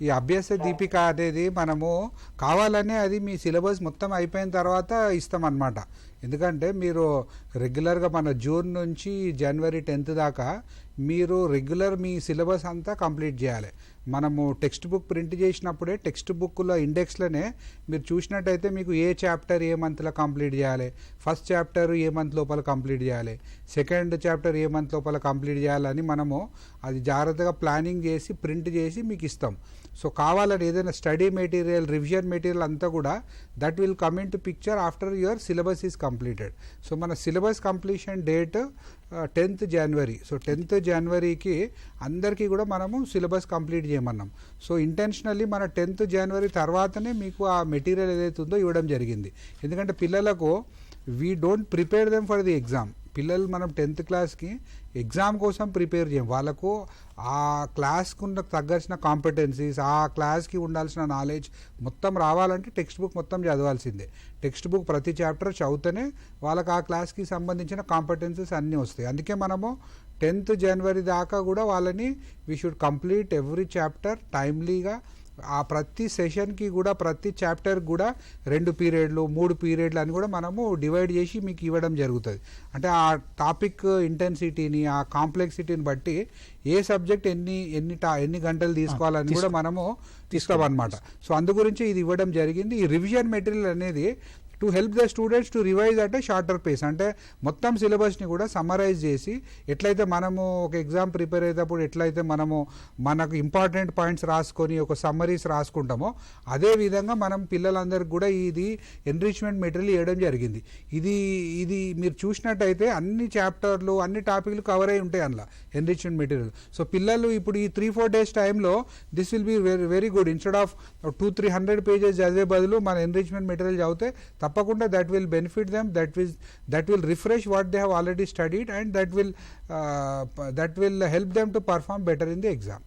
ఈ అభ్యాస దీపిక అనేది మనము కావాలనే అది మీ సిలబస్ మొత్తం అయిపోయిన తర్వాత ఇస్తాం అన్నమాట. ఎందుకంటే మీరు రెగ్యులర్గా మన జూన్ నుంచి జనవరి 10th దాకా మీరు రెగ్యులర్ మీ సిలబస్ అంతా కంప్లీట్ చేయాలి. మనము టెక్స్ట్ బుక్ ప్రింట్ చేసినప్పుడే టెక్స్ట్ బుక్లో ఇండెక్స్లోనే మీరు చూసినట్టయితే మీకు ఏ చాప్టర్ ఏ మంత్లో కంప్లీట్ చేయాలి, ఫస్ట్ చాప్టర్ ఏ మంత్ లోపల కంప్లీట్ చేయాలి, సెకండ్ చాప్టర్ ఏ మంత్ లోపల కంప్లీట్ చేయాలని మనము అది జాగ్రత్తగా ప్లానింగ్ చేసి ప్రింట్ చేసి మీకు ఇస్తాం. సో కావాలని ఏదైనా స్టడీ మెటీరియల్ రివిజన్ మెటీరియల్ అంతా కూడా that will come into picture after your syllabus is completed. So మన syllabus completion date 10th January. So 10th Januaryకి అందరికీ కూడా మనము సిలబస్ కంప్లీట్ చేయమన్నాం. సో ఇంటెన్షనల్లీ మన 10th January తర్వాతనే మీకు ఆ మెటీరియల్ ఏదైతే ఉందో ఇవ్వడం జరిగింది. ఎందుకంటే పిల్లలకు we don't prepare them for the exam. పిల్లలు మనం 10th క్లాస్కి ఎగ్జామ్ కోసం ప్రిపేర్ చేయం. వాళ్ళకు ఆ క్లాస్కు తగ్గాల్సిన కాంపిటెన్సీస్, ఆ క్లాస్కి ఉండాల్సిన నాలెడ్జ్ మొత్తం రావాలంటే టెక్స్ట్ బుక్ మొత్తం చదవాల్సిందే. టెక్స్ట్ బుక్ ప్రతి చాప్టర్ చదివితేనే వాళ్ళకి ఆ క్లాస్కి సంబంధించిన కాంపిటెన్సీస్ అన్నీ వస్తాయి. అందుకే మనము 10th January దాకా కూడా వాళ్ళని we should complete every chapter టైమ్లీగా. ఆ ప్రతి సెషన్కి కూడా ప్రతి చాప్టర్ కూడా 2 పీరియడ్లు 3 పీరియడ్లు అని కూడా మనము డివైడ్ చేసి మీకు ఇవ్వడం జరుగుతుంది. అంటే ఆ టాపిక్ ఇంటెన్సిటీని ఆ కాంప్లెక్సిటీని బట్టి ఏ సబ్జెక్ట్ ఎన్ని గంటలు తీసుకోవాలని కూడా మనము తీసుకోమన్నమాట. సో అందు గురించి ఇది ఇవ్వడం జరిగింది. ఈ రివిజన్ మెటీరియల్ అనేది to help the students to revise at a shorter pace. అంటే మొత్తం సిలబస్ని కూడా సమ్మరైజ్ చేసి ఎట్లయితే మనము ఒక ఎగ్జామ్ ప్రిపేర్ అయ్యేటప్పుడు ఎట్లయితే మనకు ఇంపార్టెంట్ పాయింట్స్ రాసుకొని ఒక సమ్మరీస్ రాసుకుంటామో అదే విధంగా మనం పిల్లలందరికీ కూడా ఇది ఎన్రిచ్మెంట్ మెటీరియల్ ఇవ్వడం జరిగింది. ఇది మీరు చూసినట్టయితే అన్ని చాప్టర్లు అన్ని టాపిక్లు కవర్ అయి ఉంటాయి అందులో ఎన్రిచ్మెంట్ మెటీరియల్. సో పిల్లలు ఇప్పుడు ఈ 3-4 days టైంలో this will be very very good. Instead of 200-300 pages చదివే బదులు మన ఎన్రిచ్మెంట్ మెటీరియల్ చదివితే తప్పకుండా that will benefit them, that will refresh what they have already studied, and that will help them to perform better in the exam.